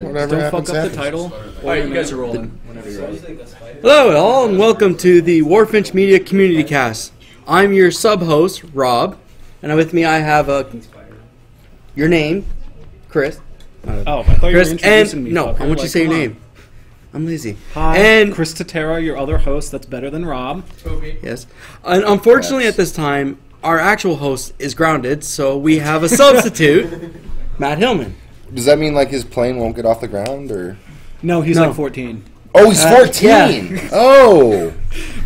Whatever Don't happens, fuck up happens. the title. Alright, you guys are rolling. Whenever you're ready. Hello, all, and welcome to the WarFinch Media CommunityCast. I'm your sub-host, Rob, and with me I have your name, Chris. Oh, I thought you were Chris, introducing me. no, fucker. I want you to Like, say your come on. name. I'm lazy. Hi, And Chris Tatera, your other host that's better than Rob. yes, and unfortunately at this time, our actual host is grounded, so we have a substitute, Matt Hillman. Does that mean like his plane won't get off the ground, or? No, he's No. like 14. Oh, he's 14. yeah. Oh,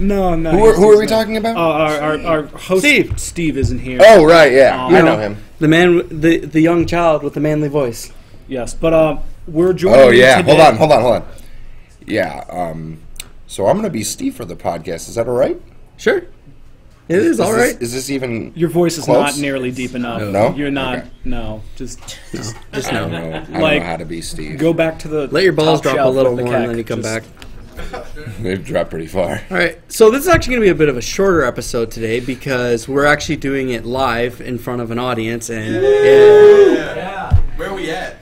No. who are we talking about? Our host, Steve. Steve isn't here. Oh, right, yeah, You I know him. The man, the young child with the manly voice. Yes, but we're joining Oh, you yeah. today. Hold on. Yeah. So I'm gonna be Steve for the podcast. Is that all right? Sure, it is all right. Is this even? Your voice is Close? not nearly deep enough. No? You're not. Okay. No, just Just I don't no. know. I don't Like, know how to be Steve. go back to the. Let your balls top drop a shelf little with the more, and keg. then you come Just- back. They've dropped pretty far. All right, so this is actually going to be a bit of a shorter episode today because we're actually doing it live in front of an audience and Yeah. Where are we at?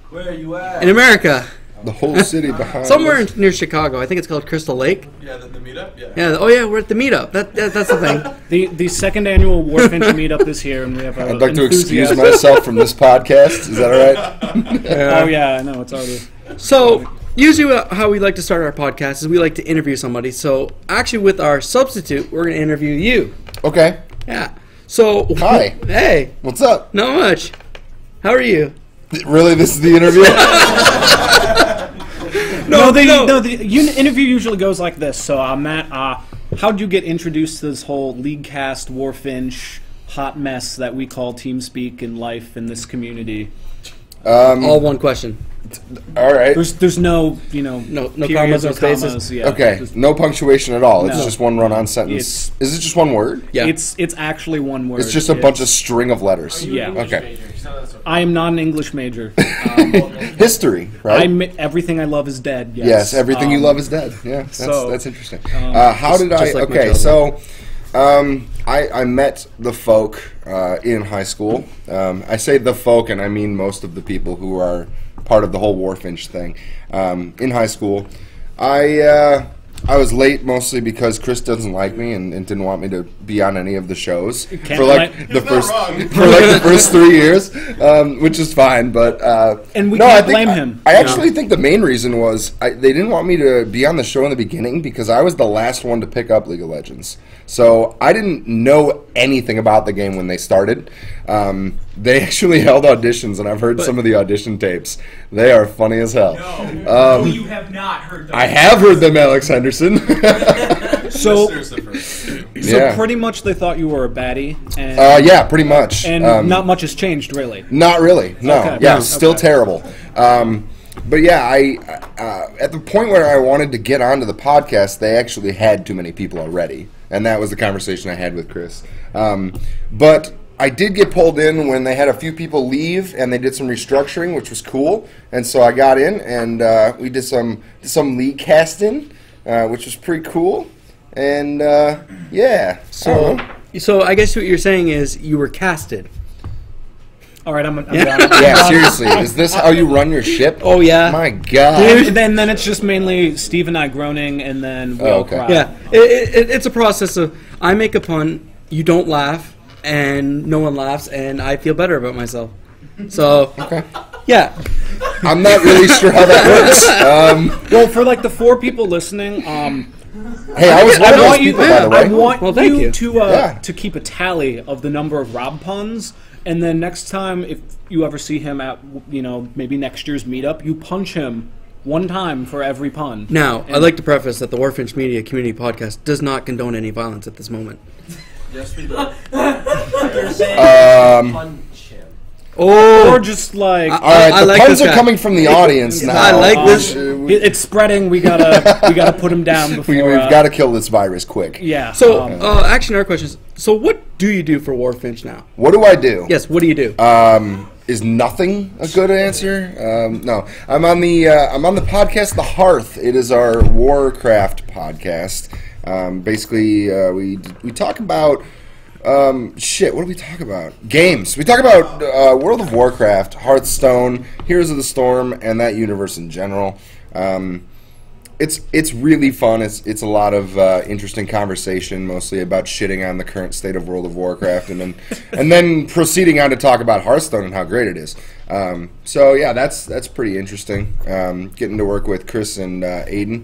Where are you at? in America, The whole city behind. somewhere us. near Chicago. I think it's called Crystal Lake. Yeah, the meetup? Yeah. Yeah. Oh yeah, we're at the Meetup. That's the thing. The second annual WarFinch meetup is here, and we have. I'd like to excuse myself from this podcast. Is that all right? Oh yeah, I know it's already. So usually how we like to start our podcast is we like to interview somebody. So actually, with our substitute, we're going to interview you. Okay. Yeah. So Hi. Hey. What's up? Not much. How are you? Really? This is the interview? The interview usually goes like this. So, Matt, how'd you get introduced to this whole LeagueCast, WarFinch, hot mess that we call TeamSpeak in life in this community? All one question. All right. There's no, No periods commas, no or spaces. Yeah, Okay, just- no punctuation at all. It's No. just one run-on sentence. Is it just one word? Yeah. It's actually one word. It's just a bunch of string of letters. Yeah. Okay. I am not an English major. History, right? Everything I love is dead. Yes, Yes, everything you love is dead. Yeah, so, that's interesting. How did I? just like my Okay, childhood. so I met the folk in high school. I say the folk, and I mean most of the people who are part of the whole WarFinch thing. In high school, I was late mostly because Chris doesn't like me and didn't want me to be on any of the shows for like the first 3 years, which is fine. But And we no, can't I think blame him. I actually think the main reason was they didn't want me to be on the show in the beginning because I was the last one to pick up League of Legends. So I didn't know anything about the game when they started. They actually held auditions, and I've heard some of the audition tapes. They are funny as hell. No, you have not heard them. I have heard them, Alex Henderson. So, Listeners the first two. so Yeah. pretty much they thought you were a baddie, and Yeah, pretty much. and not much has changed really. Not really. No. Okay. Yeah, No. still Okay. terrible. But yeah, I at the point where I wanted to get onto the podcast, they actually had too many people already, and that was the conversation I had with Chris. But I did get pulled in when they had a few people leave, and they did some restructuring, which was cool. And so I got in, and we did some league casting, which was pretty cool. And yeah, So I guess what you're saying is you were casted. All right, I'm done. yeah, seriously, is this how you run your ship? Oh yeah. My God. And then it's just mainly Steve and I groaning, and then we all okay. cry. Yeah, it's a process of I make a pun, you don't laugh, and no one laughs, and I feel better about myself. So, Okay. yeah. I'm not really sure how that works. Well, for like the 4 people listening, Hey, I was one of those want you, people, by the I way. want Well, thank you. to Yeah. to keep a tally of the number of Rob puns, and then next time if you ever see him at maybe next year's meetup, you punch him one time for every pun. Now, I'd like to preface that the WarFinch Media Community Podcast does not condone any violence at this moment. Yes, we do. You're saying punch him. Oh, Or just like All right, I the like puns this are guy. coming from the audience now. I like this. it's spreading. We gotta put him down before. We've got to kill this virus quick. Yeah. so actually, our question is: so what do you do for WarFinch now? What do I do? Yes, what do you do? Is nothing a good answer? No, I'm on the podcast The Hearth. It is our Warcraft podcast. Basically, we talk about Shit, what do we talk about? Games. We talk about World of Warcraft, Hearthstone, Heroes of the Storm, and that universe in general. It's really fun. It's a lot of interesting conversation, mostly about shitting on the current state of World of Warcraft, and then proceeding on to talk about Hearthstone and how great it is. So yeah, that's pretty interesting. Getting to work with Chris and Aiden.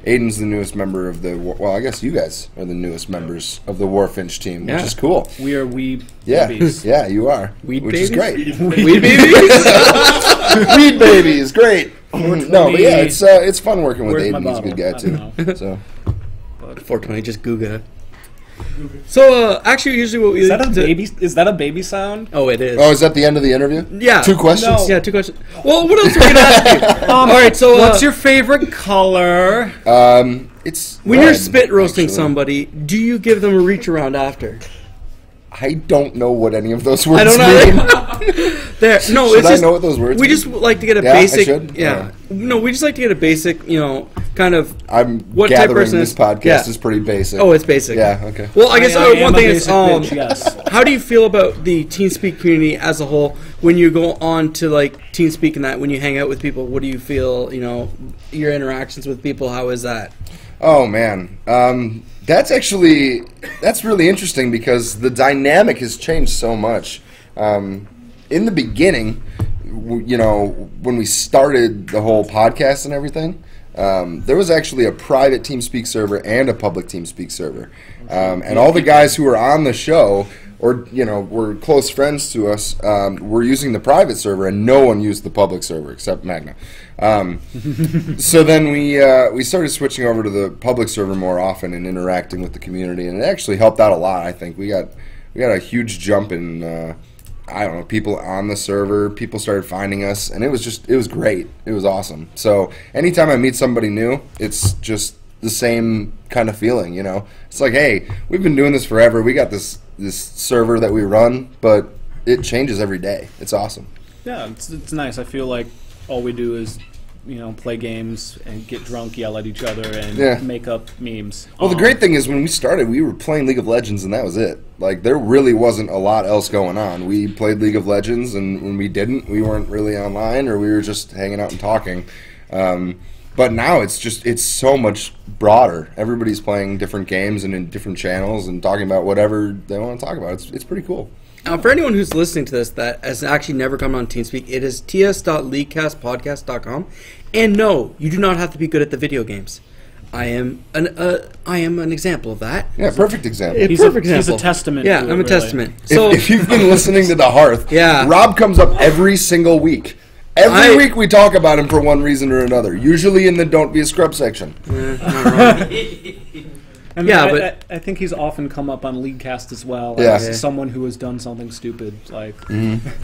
Aiden's the newest member of the... Well, I guess you guys are the newest members of the WarFinch team, which is cool. We are weed babies. Yeah, you are. Weed which babies? is great. Weed babies? Weed babies, great. No, but yeah, it's fun working with Where's my Aiden. He's a good guy, too. So, 420, just Google. So, actually, usually what we... Is that a baby sound? Oh, it is. oh, is that the end of the interview? Yeah. 2 questions? No. Yeah, 2 questions. Well, what else are we going to ask you? All right, so... What's your favorite color? It's when red, you're spit roasting actually. somebody, do you give them a reach around after? I don't know what any of those words I don't mean. know. There, no, Should it's I just know what those words we mean? just like to get a Yeah, I basic. should? Yeah, no, we just like to get a basic, kind of. I'm What type of gathering person this is- podcast yeah. is pretty basic. Oh, it's basic. Yeah, okay. Well, I guess I am one a thing is, basic bitch, yes. how do you feel about the TeamSpeak community as a whole? When you go on to like TeamSpeak and that, when you hang out with people, what do you feel? Your interactions with people. How is that? Oh, man. That's really interesting because the dynamic has changed so much. In the beginning, when we started the whole podcast and everything, there was actually a private TeamSpeak server and a public TeamSpeak server. And all the guys who were on the show or were close friends to us were using the private server, and no one used the public server except Magna. So then we started switching over to the public server more often and interacting with the community, and it actually helped out a lot. I think we got a huge jump in people on the server. People started finding us, and it was great. It was awesome. So anytime I meet somebody new, it's just the same kind of feeling. It's like, hey, we've been doing this forever. We got this server that we run, but it changes every day. It's awesome. Yeah, it's nice. I feel like all we do is, play games and get drunk, yell at each other, and make up memes. Well, the great thing is when we started, we were playing League of Legends, and that was it. Like, there really wasn't a lot else going on. We played League of Legends, and when we didn't, we weren't really online, or we were just hanging out and talking. But now it's so much broader. Everybody's playing different games and in different channels and talking about whatever they want to talk about. It's pretty cool. For anyone who's listening to this that has actually never come on TeamSpeak, it is ts.leaguecastpodcast.com. And no, you do not have to be good at the video games. I am an example of that. Yeah, perfect example. He's a testament. Yeah, to it, I'm a really. testament. So If you've been listening to The Hearth, Yeah. Rob comes up every single week. Every week we talk about him for one reason or another, usually in the Don't Be a Scrub section. And Yeah, but- I think he's often come up on LeagueCast as well Yeah. as someone who has done something stupid, like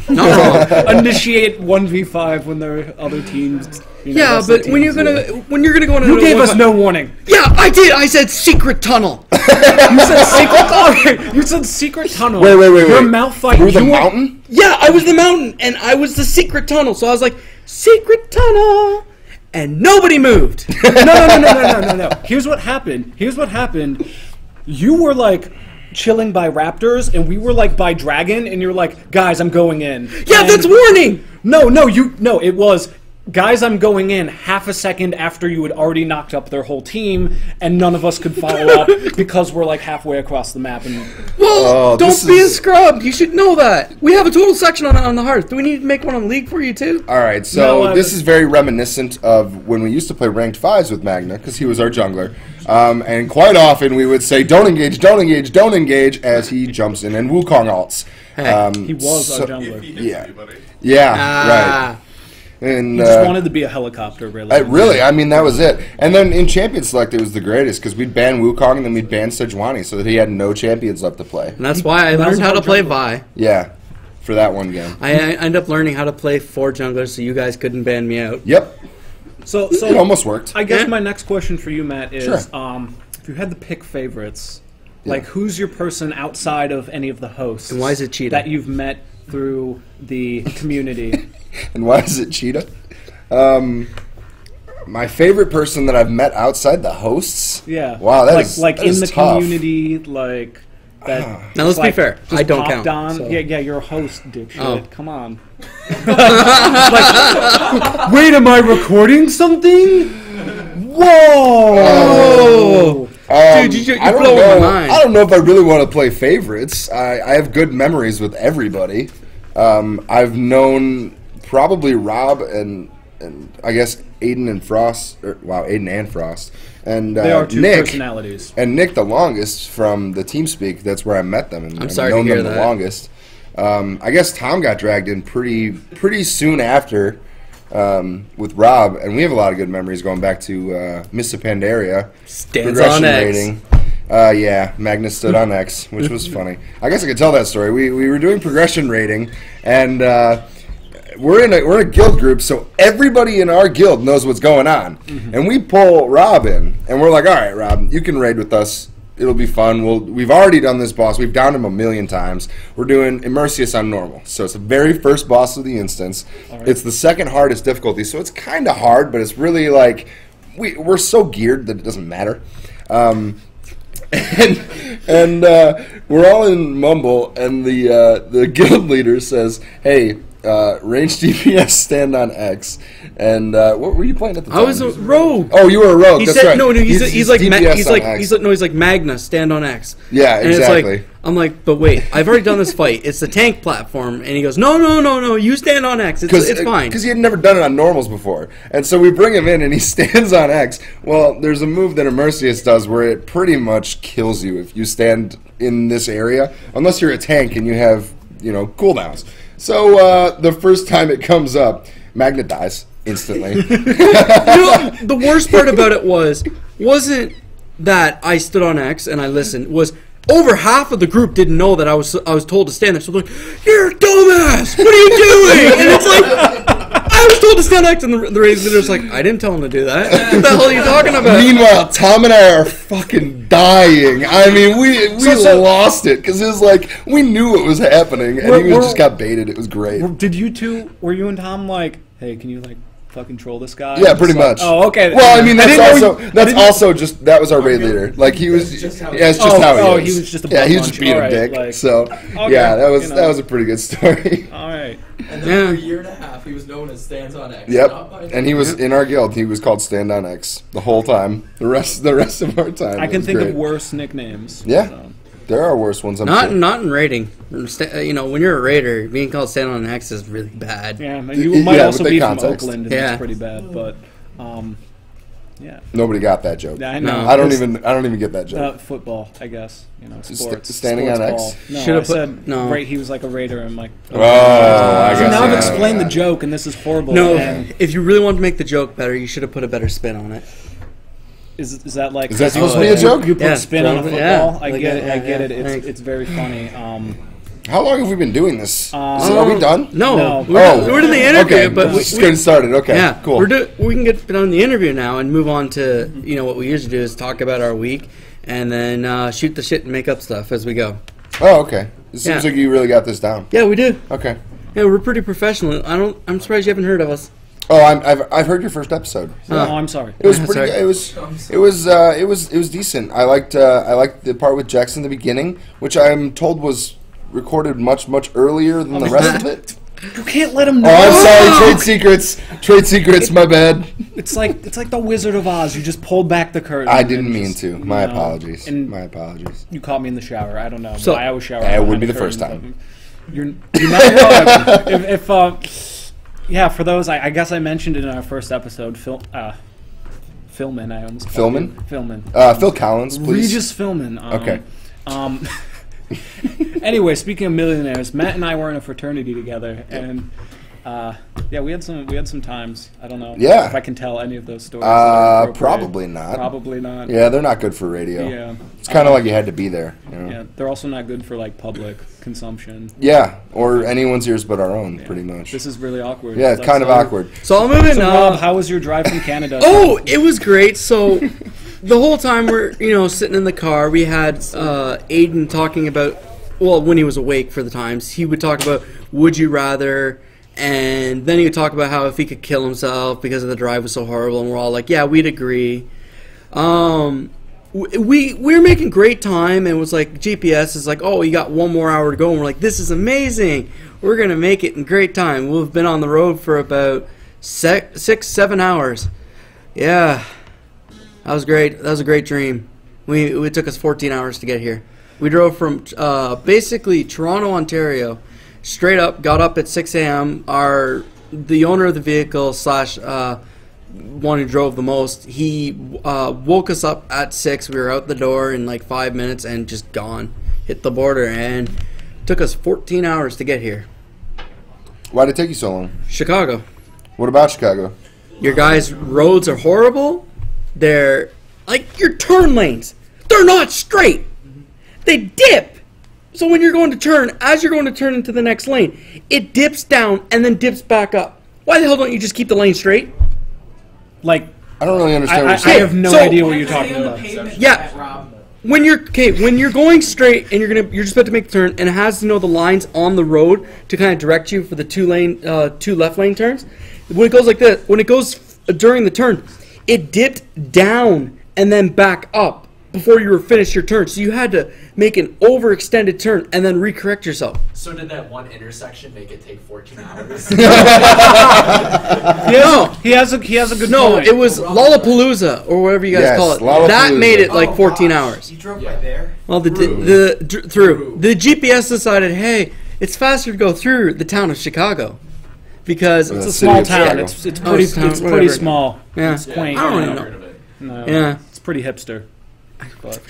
not wrong. initiate 1v5 when there are other teams. Yeah, wrestling but when you're teams. gonna go on, You gave us no warning. Yeah, I did. I said secret tunnel. You said secret tunnel. You said secret tunnel. Wait. Your mouth fight. Through the you were- mountain? Yeah, I was the mountain, and I was the secret tunnel. So I was like, secret tunnel, and nobody moved. No. Here's what happened. You were like chilling by raptors, and we were like by dragon, and you're like, guys, I'm going in. Yeah, And- that's warning. No, it was, guys, I'm going in half a second after you had already knocked up their whole team, and none of us could follow up because we're like halfway across the map. And Well, this don't be a is- scrub. You should know that. We have a total section on the Hearth. Do we need to make one on League for you too? All right, so No, this is very reminiscent of when we used to play ranked 5s with Magna, because he was our jungler. And quite often we would say, don't engage, as he jumps in and Wukong alts. Hey, he was our jungler. Yeah, right. And He just wanted to be a helicopter, really. I mean, that was it. And then in Champion Select, it was the greatest, because we'd ban Wukong and then we'd ban Sejuani, so that he had no champions left to play. And that's why I That was learned how our to play jungler. Vi. Yeah, for that one game. I ended up learning how to play 4 junglers, so you guys couldn't ban me out. Yep, So it almost worked. I guess Yeah. my next question for you, Matt, is Sure. If you had to pick favorites, like who's your person outside of any of the hosts? And why is it Cheetah? That you've met through the community? And why is it Cheetah? My favorite person that I've met outside the hosts? Yeah. Wow, that like is like that in is the tough. community, like that. Now let's be fair. just I don't popped count. On. So. Yeah, you're a host, dipshit. Oh. Come on. Wait, am I recording something? Whoa! Dude, you're blowing my mind. I don't know if I really want to play favorites. I have good memories with everybody. I've known probably Rob and I guess Aiden and Frost. Aiden and Frost. And They are two Nick, personalities. and Nick the longest from the TeamSpeak. That's where I met them. And I'm I've sorry to known hear them that. the longest. I guess Tom got dragged in pretty soon after with Rob, and we have a lot of good memories going back to Missa Pandaria. Stands on X. Rating. Yeah, Magnus stood on X, which was funny. I guess I could tell that story. We were doing progression rating, and we're in a guild group, so everybody in our guild knows what's going on. And we pull Rob in, and we're like, all right, Rob, you can raid with us. It'll be fun. We've already done this boss. We've downed him 1,000,000 times. We're doing Immersius on normal. So it's the very first boss of the instance. Right. It's the second hardest difficulty, so it's kind of hard, but it's really like we're so geared that it doesn't matter. And we're all in Mumble, and the guild leader says, "Hey, range DPS stand on X." And what were you playing at the time? I was a rogue. Oh, you were a rogue. He That's said right. no. He's like DPS he's on like X. he's like Magna stand on X. Yeah, and exactly. It's like, I'm like, but wait, I've already done this fight. It's the tank platform, and he goes, no, you stand on X. It's fine. Because he had never done it on normals before. And so we bring him in, and he stands on X. Well, there's a move that Immersius does where it pretty much kills you if you stand in this area, unless you're a tank and you have, cooldowns. So the first time it comes up, Magna dies instantly. The worst part about it wasn't that I stood on X and I listened. Was over half of the group didn't know that I was told to stand there. So they're like, "You're a dumbass! What are you doing?" And it's like, I was told to stand next, and the raised leader's like, "I didn't tell him to do that. What the hell are you talking about?" Meanwhile, Tom and I are fucking dying. I mean, we lost it because it was like we knew what was happening, and he just got baited. It was great. Were you and Tom like, hey, can you like fucking troll this guy? Yeah, pretty much. Oh, okay. Well, I mean, that was our raid leader. Like he was, That's just how it's just how oh, he is. he was just a he was butt just being munch. a dick. Alright, like- So Okay, yeah, that was a pretty good story. All right. And then Yeah. for a year and a half, he was known as Stands on X. Yep, Not by and he was in our guild. He was called Stand on X the whole time. The rest of our time. I it can was think great. of worse nicknames. Yeah. So. There are worse ones. I'm Not sure. in raiding. When you're a raider, being called stand on X is really bad. Yeah, and you might Yeah, also with the be context. from Oakland, and Yeah. that's pretty bad. But, yeah. Nobody got that joke. I know. No. I don't even get that joke. Football, I guess. Just Sports. standing on sports X? ball. No, Should've I said put- no. Right, he was like a raider. I'm like, Oh, I So guess. now I've yeah, explained yeah. the joke, and this is horrible. No, and if you really want to make the joke better, you should have put a better spin on it. is that like? Is that supposed to be a joke? You put Yeah. spin on a football. Yeah. I Like get it. that, I get yeah, it. It's thanks. it's very funny. How long have we been doing this? Are we done? No, No. we're in the interview, okay. but Just getting started. Okay, yeah, cool. we can get on the interview now and move on to what we usually do is talk about our week and then shoot the shit and make up stuff as we go. Oh, okay. It seems Yeah. like you really got this down. Yeah, we do. Okay. Yeah, we're pretty professional. I'm surprised you haven't heard of us. Oh, I've heard your first episode. oh, I'm sorry. It was Yeah, pretty. sorry. It was decent. I liked the part with Jackson in the beginning, which I'm told was recorded much earlier than the rest of it. You can't let him Oh, know. I'm sorry. Trade secrets. My bad. It's like the Wizard of Oz. You just pulled back the curtain. I didn't and mean just, to. My you know, apologies. and- My apologies. You caught me in the shower. I don't know. So- I always shower. It wouldn't behind be the curtains, first time. but You're not wrong. Yeah, for those, I guess I mentioned it in our first episode. Philman, I almost called him. Philman. Phil Collins, please. Regis Philman. Okay. Anyway, speaking of millionaires, Matt and I were in a fraternity together, and yeah, we had some times. I don't know Yeah. if I can tell any of those stories. that are appropriate. Probably not. Probably not. Yeah, they're not good for radio. Yeah. It's kind of like you had to be there. You know? Yeah, they're also not good for like public consumption. Yeah, or anyone's ears but our own, Yeah. pretty much. This is really awkward. Yeah, it's Let's, kind of awkward. So I'll move in So now. Rob, how was your drive from Canada? Oh, it was great. So the whole time we're sitting in the car, we had Aiden talking about, well, when he was awake for the times, he would talk about would you rather, and then he would talk about how if he could kill himself because of the drive was so horrible, and we're all like, yeah, we'd agree. we were making great time, and it was like GPS is like, oh, you got 1 more hour to go, and we're like, this is amazing. We're gonna make it in great time. We've been on the road for about 6-7 hours. Yeah, that was great. That was a great dream. It took us 14 hours to get here. We drove from basically Toronto, Ontario, straight up. Got up at 6 a.m. The owner of the vehicle slash one who drove the most, he woke us up at 6. We were out the door in like 5 minutes and just gone. Hit the border, and took us 14 hours to get here. Why did it take you so long? Chicago. What about Chicago? Your guys' roads are horrible. They're like your turn lanes. They're not straight. They dip. So when you're going to turn, as you're going to turn into the next lane, it dips down and then dips back up. Why the hell don't you just keep the lane straight? Like, I don't really understand what I you're saying. have no idea what you're talking about. Yeah. When you're going straight and you're just about to make the turn, and it has to know the lines on the road to kind of direct you for the two left lane turns. When it goes like this, when it goes during the turn, it dipped down and then back up before you were finished your turn. So you had to make an overextended turn and then recorrect yourself. So did that one intersection make it take 14 hours? He has a good No, point. it was Lollapalooza or whatever you guys call it. Lollapalooza. That made it like 14 hours. You drove right there? Well, the GPS decided, hey, it's faster to go through the town of Chicago because It's a City small of town. Chicago. It's pretty whatever. small. Yeah. It's quaint. I don't Never know. heard of it. No, Yeah. it's pretty hipster.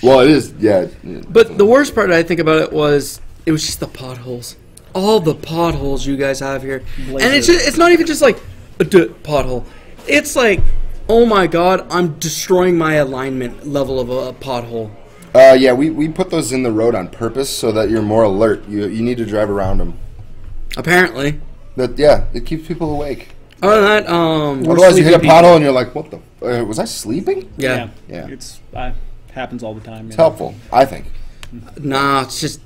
Well, it is, yeah. But the worst part I think about it was just the potholes. All the potholes you guys have here. And it's not even just like a pothole. It's like, oh my god, I'm destroying my alignment level of a pothole. Yeah, we put those in the road on purpose so that you're more alert. You need to drive around them. Apparently. Yeah, it keeps people awake. Other than that, Otherwise, you hit a pothole and you're like, what the? Was I sleeping? yeah. Yeah. It's happens all the time. It's helpful, I think. Nah, it's just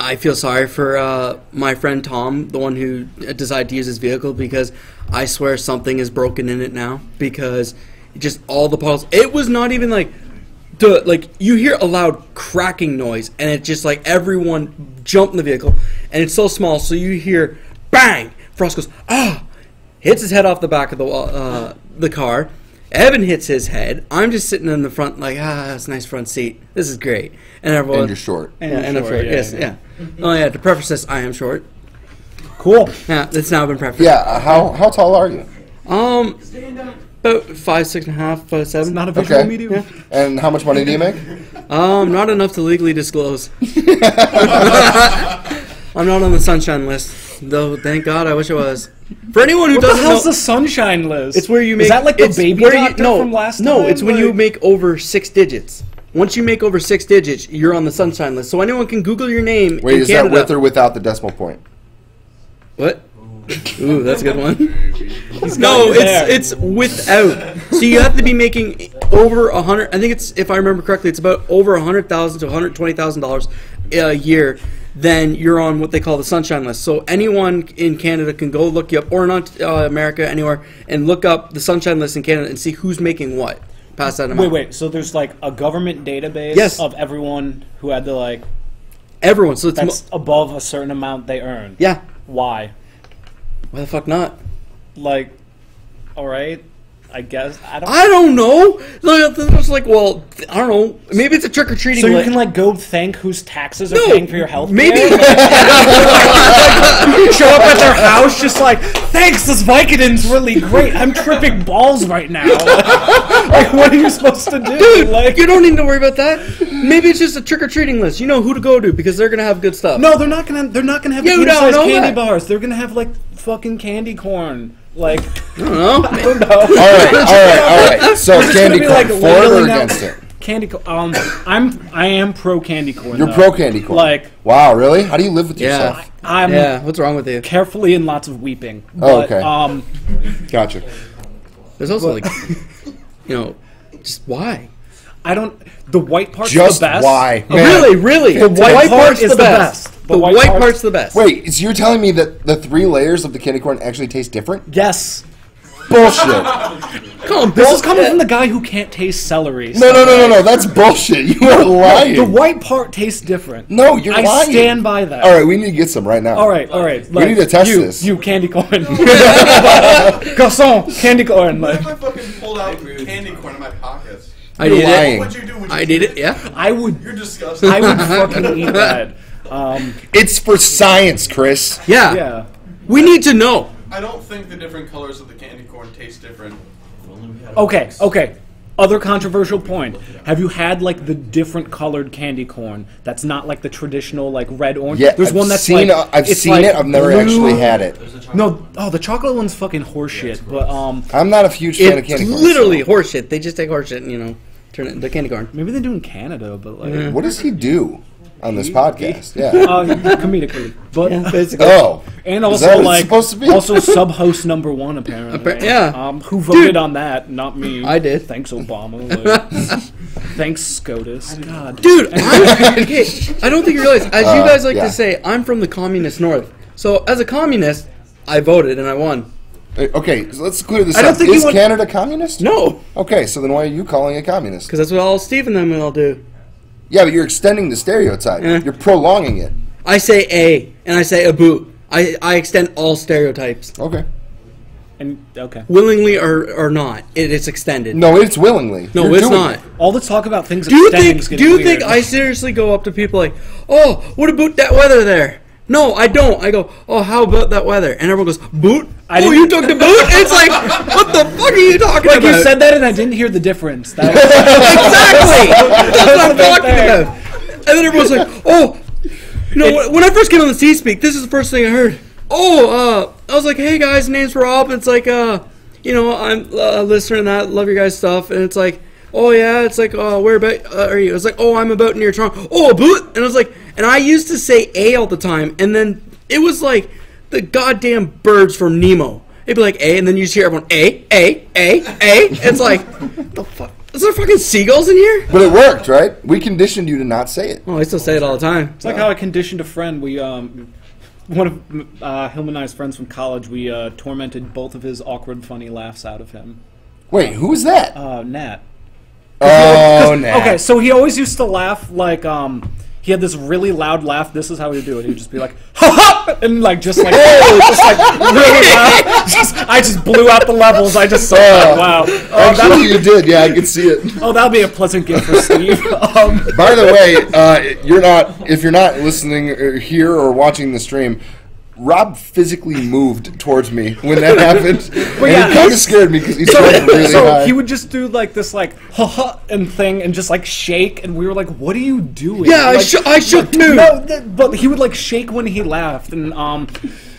I feel sorry for my friend Tom, the one who decided to use his vehicle, because I swear something is broken in it now because just all the potholes. It was not even like you hear a loud cracking noise and it's just like everyone jumped in the vehicle and it's so small, so you hear bang. Frost goes hits his head off the back of the car. Evan hits his head. I'm just sitting in the front like, it's a nice front seat. This is great. And everyone. And you're short. And I'm short. Yes, yeah. Oh yeah. To preface this, I am short. Cool. Yeah, it's now been prefaced. Yeah, how tall are you? About 5'6.5", 5'7". It's not a visual Okay. medium. And how much money do you make? Not enough to legally disclose. I'm not on the sunshine list, though. Thank God, I wish I was. For anyone who What the doesn't hell's know, the sunshine list? it's where you make. Is that like the it's baby where doctor from last time? No, it's when you Like- make over 6 digits. Once you make over 6 digits, you're on the sunshine list. So anyone can Google your name. Wait, in is Canada. that with or without the decimal point? What? Ooh, that's a good one. got No, you there. it's without. So you have to be making over 100. I think it's, if I remember correctly, it's about over $100,000 to $120,000 a year. Then you're on what they call the sunshine list. So anyone in Canada can go look you up, or not America, anywhere, and look up the sunshine list in Canada and see who's making what. Pass that amount. Wait. So there's like a government database Yes. of everyone who had to like Everyone. So it's that's above a certain amount they earn. yeah. Why? Why the fuck not? Like, all right. I guess I don't. I don't know. It's like, well, I don't know. Maybe it's a trick or treating. So you can like go thank whose taxes are No, paying for your health. maybe- care? You show up at their house just like, thanks, this Vicodin's really great. I'm tripping balls right now. Like, what are you supposed to do? Dude, Like, you don't need to worry about that. Maybe it's just a trick or treating list. You know who to go to because they're gonna have good stuff. no, they're not gonna have You don't size know candy that. bars. They're gonna have like fucking candy corn. Like, I don't know. I don't know. All right. So It's candy gonna be, corn, like, for it or layering out- against it? Candy corn. I am pro candy corn. You're though. pro candy corn. Like, wow, really? How do you live with Yeah. yourself? I'm Yeah, what's wrong with you? carefully and lots of weeping. Oh, But, okay. Gotcha. There's also like, just why? I don't. The white part's Just the best. why? Oh, Man. really? The white part is the best. The white part's the best. Wait, so you're telling me that the 3 layers of the candy corn actually taste different? Yes. Bullshit. This is coming from the guy who can't taste celery. No. That's bullshit. You are lying. The white part tastes different. No, you're lying. I stand by that. All right, we need to get some right now. All right. We need to test this. You candy corn. Garçon, candy corn. What if I fucking pulled out candy corn in my pockets? I did lying. What would you do? I did it. Yeah. I would. You're disgusting. I would fucking eat that. It's for science, Chris. Yeah. Yeah. We need to know. I don't think the different colors of the candy corn taste different. Okay. Other controversial point. Have you had like the different colored candy corn that's not like the traditional like red orange? Yeah, There's one that's seen, like I've it's seen like it. I've never blue. actually had it. No, the chocolate one's fucking horseshit. But I'm not a huge fan of It's candy corn. literally horseshit. They just take horseshit and turn it into candy corn. maybe they do in Canada. But like What does he do on this podcast? Yeah. comedically. But Basically. Oh. and Is also that what it's like supposed to be? also sub-host number one apparently. Yeah. Who voted on that? Not me. I did. Thanks Obama. Like, thanks SCOTUS. God. Dude, I don't think you realize, as you guys like yeah. to say, I'm from the communist north. So as a communist, I voted and I won. Okay, so let's clear this I don't up. think you Is want- Canada communist? No, Okay, so then why are you calling it communist? because that's what all Steve and them will do. Yeah, but you're extending the stereotype. Eh. You're prolonging it. I say a and I say a boot. I extend all stereotypes, Okay. And okay. willingly or not. It is extended. No, it's willingly. No, You're it's doing not. it. All the talk about things Do you extending think? is Do getting you weird. think I seriously go up to people like, "Oh, what about that weather there?" No, I don't. I go, "Oh, how about that weather?" And everyone goes, "Boot." Oh, you took the boot? It's like, what the fuck are you talking Like about? you said that, and I didn't hear the difference. That Exactly. That's what I'm talking about. And then everyone's like, "Oh, when I first came on the C-Speak, this is the first thing I heard. Oh, I was like, hey guys, name's Rob. It's like, I'm a listener and that. Love your guys' stuff. And it's like, oh yeah, it's like, where about are you? It's like, oh, I'm about near Toronto. Oh, a boot. And I was like, and I used to say A all the time, and then it was like the goddamn birds from Nemo. It'd be like A, and then you just hear everyone A. It's like, the fuck. Is there fucking seagulls in here? But it worked, right? We conditioned you to not say it. Oh, I still say it all the time. It's like how I conditioned a friend. We one of him and I's friends from college. We tormented both of his awkward, funny laughs out of him. Wait, who was that? Nat. Oh, Nat. Okay, so he always used to laugh like he had this really loud laugh. This is how he'd do it. He'd just be like, ha ha, and just like really loud. I just blew out the levels. I just saw it. Wow. Actually, you did. Yeah, I could see it. Oh, that'll be a pleasant gift for Steve. By the way, if you're not listening or here or watching the stream, Rob physically moved towards me when that happened, and yeah, it kind of scared me because he's really high. he would just do like this ha ha and thing and just like shake, and we were like, "What are you doing?" Yeah, like, I shook too. No, but he would like shake when he laughed, and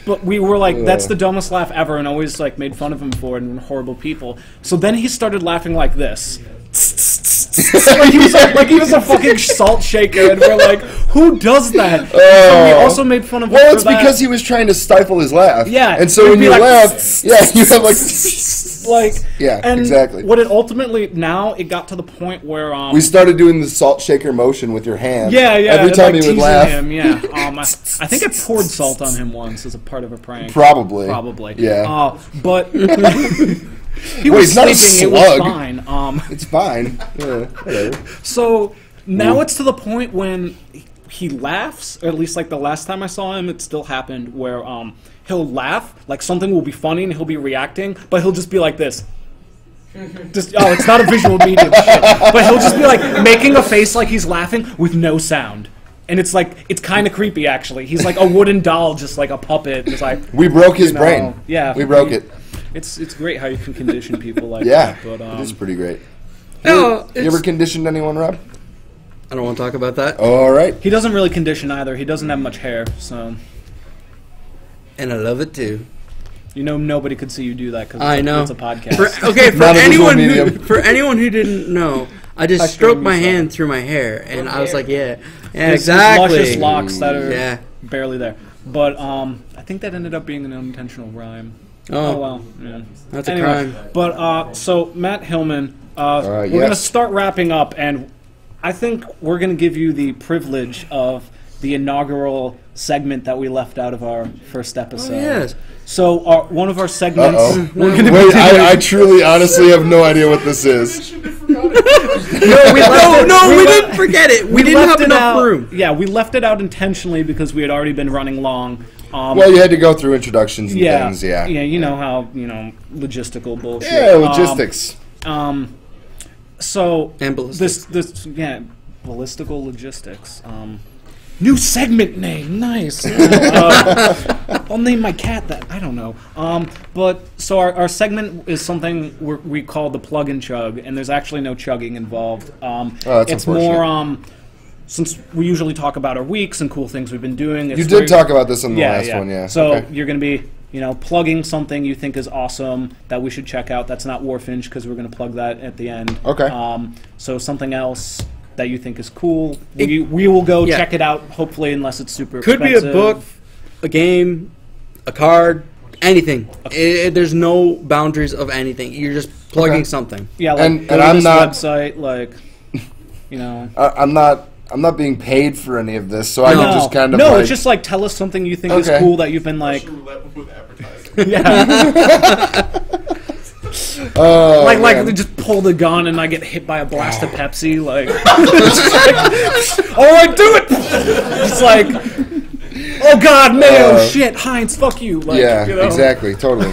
but we were like, "That's the dumbest laugh ever," and always like made fun of him for it, and we're horrible people. So then he started laughing like this. like he was a fucking salt shaker, and we're like, who does that? So we also made fun of him. Well, for it's that. because he was trying to stifle his laugh. Yeah, and so it'd when be you like, laugh, yeah, you have like. Yeah, and exactly. What it ultimately now it got to the point where we started doing the salt shaker motion with your hand. yeah, Every time like he would teasing laugh. him, yeah. I think I poured salt on him once as a part of a prank. Probably. Yeah. But he Wait, was it's not a sleeping. It was slug. fine. It's fine. Yeah, whatever. So now it's to the point when he laughs, or at least like the last time I saw him, it still happened where he'll laugh, like something will be funny and he'll be reacting, but he'll just be like this. Just it's not a visual medium shit, but he'll just be like making a face like he's laughing with no sound. And it's like, it's kind of creepy actually. He's like a wooden doll, just like a puppet. It's like, We broke his brain. Yeah. We broke it. It's great how you can condition people like Yeah, that. But it is pretty great. No, You ever conditioned anyone, Rob? I don't want to talk about that. All right. he doesn't really condition either. He doesn't have much hair, so And I love it too. nobody could see you do that because I know. it's a podcast. For Not a visual anyone who didn't know, I just Touch stroked me, my so. hand through my hair, and I was like, yeah, His exactly. luscious locks that are Yeah. barely there. But I think that ended up being an unintentional rhyme. Oh. Well, yeah. That's a Anyway, crime. But so Matt Hillman, we're yes. gonna start wrapping up, and I think we're gonna give you the privilege of the inaugural segment that we left out of our first episode. Oh, yes. So one of our segments. Uh-oh. We're gonna Wait, be I truly, honestly have no idea what this is. We didn't forget it. We didn't have enough room. Yeah, we left it out intentionally because we had already been running long. Well, you had to go through introductions and things, Yeah, you know how, logistical bullshit. Yeah, logistics. So And ballistics. ballistical logistics. New segment name, nice. I'll name my cat that. I don't know. But so our segment is something we call the plug and chug, and there's actually no chugging involved. That's it's unfortunate. more since we usually talk about our weeks and cool things we've been doing. You did talk about this in the last one, yeah. So Okay. you're going to be, plugging something you think is awesome that we should check out. That's not WarFinch because we're going to plug that at the end. Okay. So something else that you think is cool, we will go Yeah. check it out. Hopefully, unless it's super Could be expensive. a book, a game, a card, anything. There's no boundaries of anything. You're just plugging something. Yeah, like And go to I'm this not- website, I'm not being paid for any of this, so I can just kind of no, it's just like tell us something you think is Okay. cool that you've been like, Roulette with advertising. yeah, like man. they just pull the gun and I get hit by a blast of Pepsi, like, all right, do it. It's like, oh God, mayo, shit, Heinz, fuck you. Like, Yeah, you know? exactly, totally.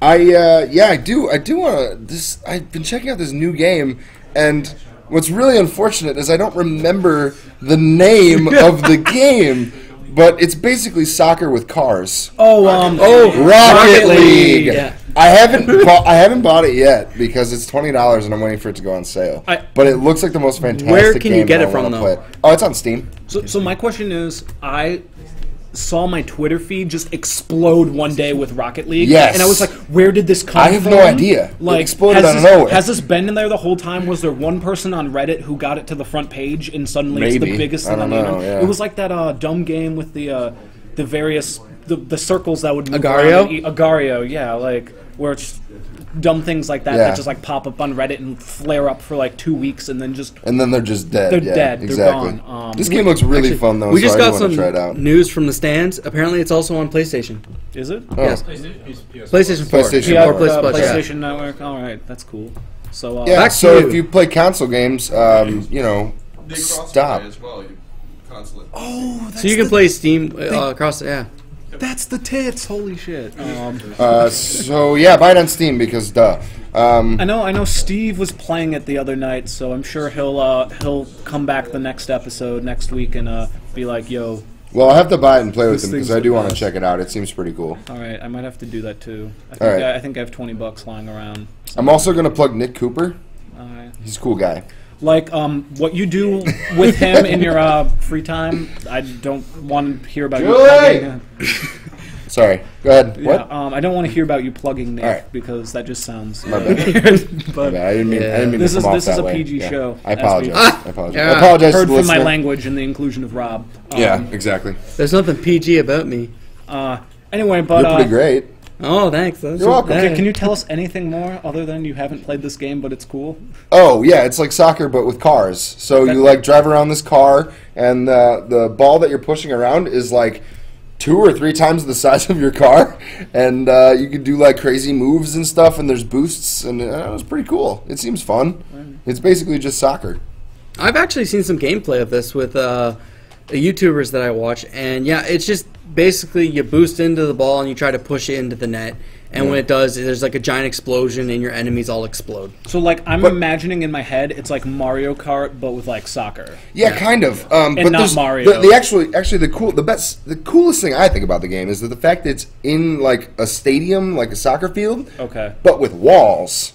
I do want to. I've been checking out this new game, and what's really unfortunate is I don't remember the name of the game, but it's basically soccer with cars. Rocket League. Yeah. I haven't bought it yet because it's $20 and I'm waiting for it to go on sale. But it looks like the most fantastic Where can you game get and it I from, wanna though? play it. Oh, it's on Steam. So my question is, I saw my Twitter feed just explode one day with Rocket League. Yes. And I was like, where did this come I have from? no idea. It Like, exploded has out of this- nowhere. Has this been in there the whole time? Was there one person on Reddit who got it to the front page and suddenly it's Maybe. the biggest I thing don't on the know, internet? yeah. It was like that dumb game with the various the circles that would move Agario? around. Agario, yeah, like where it's dumb things like that Yeah. that just like pop up on Reddit and flare up for like 2 weeks and then just And then they're just dead. They're yeah, dead. They're Exactly. gone. This game looks really fun though. We just so I got do some want to try it out. news from the stands. Apparently, it's also on PlayStation. is it? Yes, PS4. PlayStation 4. PlayStation Yeah, 4. Plus, yeah. PlayStation Network. All right, that's cool. So Yeah, Back to so you. if you play console games, They stop. cross-play as well. You console it. oh, that's So you can play Steam across. Yeah. That's the tits. Holy shit. So yeah, buy it on Steam because duh. I know. Steve was playing it the other night, so I'm sure he'll come back the next episode next week and be like, "Yo, Well, I'll have to buy it and play with This him because thing's I do the want to best. check it out. It seems pretty cool. all right, I might have to do that too. All right. I think I have $20 lying around. I'm also gonna plug Nick Cooper. All right. He's a cool guy. Like what you do with him in your free time, I don't want to hear about you Julie! plugging. Sorry. Go ahead. Yeah, What? I don't want to hear about you plugging Nick All right. because that just sounds My bad. weird. But I didn't mean. I didn't mean This to is- come off this is that a way. PG Yeah. show, I as we- apologize. I apologize. Yeah. I apologize heard to the from my listener. language and the inclusion of Rob. Yeah, exactly. There's nothing PG about me. Anyway, but You're pretty great. Oh, thanks. You're welcome. Okay, can you tell us anything more other than you haven't played this game, but it's cool? Oh yeah, it's like soccer but with cars. So you like drive around this car, and the ball that you're pushing around is like 2 or 3 times the size of your car, and you can do like crazy moves and stuff. And there's boosts, and it was pretty cool. It seems fun. It's basically just soccer. I've actually seen some gameplay of this with YouTubers that I watch, and yeah, it's just basically you boost into the ball and you try to push it into the net, and when it does, there's like a giant explosion and your enemies all explode. So, like, I'm imagining in my head, it's like Mario Kart, but with like soccer. Yeah, kind of. But not there's- Mario. the coolest thing I think about the game is that the fact that it's in like a stadium, like a soccer field, Okay. but with walls.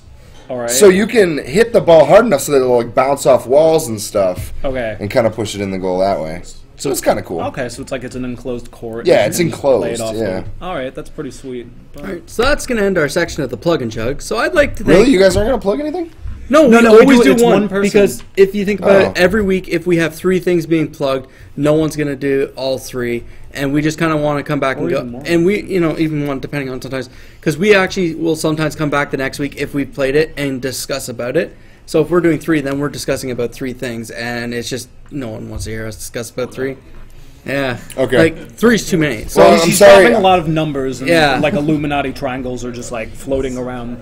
All right. So you can hit the ball hard enough so that it'll like bounce off walls and stuff. Okay. And kind of push it in the goal that way. So it's kind of cool. Okay, so it's like it's an enclosed court. Yeah, and it's you can enclosed, play it off yeah. All right, that's pretty sweet. But- All right, so that's going to end our section of the plug and chug. So I'd like to Really? thank... You guys aren't going to plug anything? No, we no, we always do- do it's one, one person. because if you think about Oh. it, every week if we have 3 things being plugged, no one's going to do all 3, and we just kind of want to come back and Or go. even more. And we, even one depending on sometimes, because we actually will sometimes come back the next week if we've played it and discuss about it. So if we're doing 3, then we're discussing about 3 things, and it's just no one wants to hear us discuss about 3. Yeah. Okay. Like 3's too many. So Well, He's I'm sorry. dropping a lot of numbers, and Yeah. like Illuminati triangles are just like floating around.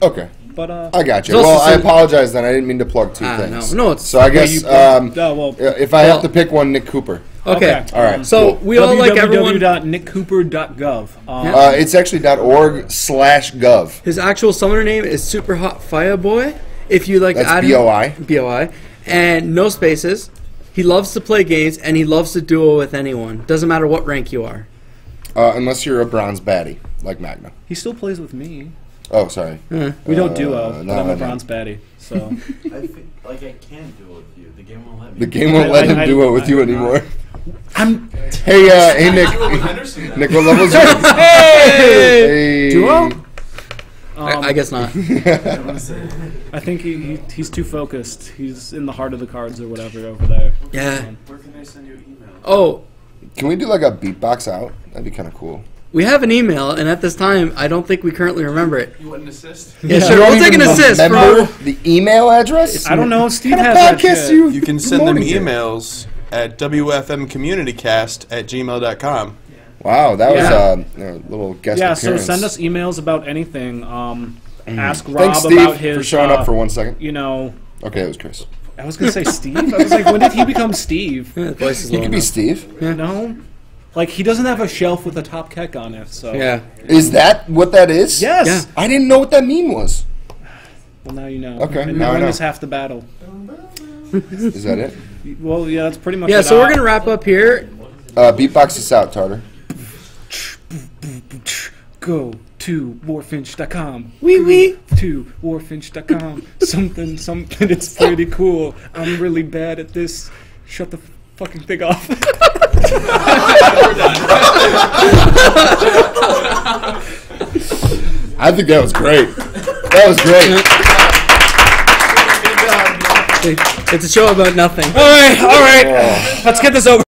Okay. But I got you. There's Well, also I some- apologize then. I didn't mean to plug 2 things. no, it's So I guess well, if I have to pick one, Nick Cooper. okay. All right. So cool. we all like everyone. www.nickcooper.gov. It's actually .org/gov. His actual summoner name is Super Hot Fireboy. If you like, That's add BOI. BOI, and no spaces. He loves to play games, and he loves to duo with anyone. Doesn't matter what rank you are. Unless you're a bronze baddie, like Magna. He still plays with me. Oh, sorry. We don't duo, but no, I'm a no. bronze baddie. So I can't do it with you. The game won't let me. The game won't let him duo with you anymore. I'm Hey, Nick. Henderson. Nick, what level is yours? Hey! duo. I guess not. I think he's too focused. He's in the heart of the cards or whatever over there. Yeah. Where can I send you an email? Oh, Can we do like a beatbox out? That'd be kind of cool. we have an email, and at this time, I don't think we currently remember it. You want an assist? Yeah, You sure. don't We'll take an even assist, remember bro. the email address? I don't know. Steve What kind has of that podcast shit. You can send them promoting here? emails at wfmcommunitycast@gmail.com. Wow, that Yeah. was a little guest Yeah, so appearance. send us emails about anything. Ask Rob Thanks, Steve, about his. for showing up for 1 second. You know, Okay, it was Chris. I was gonna say Steve. I was like, when did he become Steve? Yeah, the voice is You low could be enough. Steve. No, like he doesn't have a shelf with a top kek on it. So Yeah. Is that what that is? yes. Yeah. I didn't know what that meme was. Well, now you know. Okay, And now I knowing know. is half the battle. Is that it? Well, yeah, that's pretty much. Yeah, it. so we're going to wrap up here. Beatbox us out, Tartar. Go to warfinch.com. Wee. To warfinch.com. something. It's pretty cool. I'm really bad at this. Shut the fucking thing off. I think that was great. That was great. It's a show about nothing. All right. Let's get this over.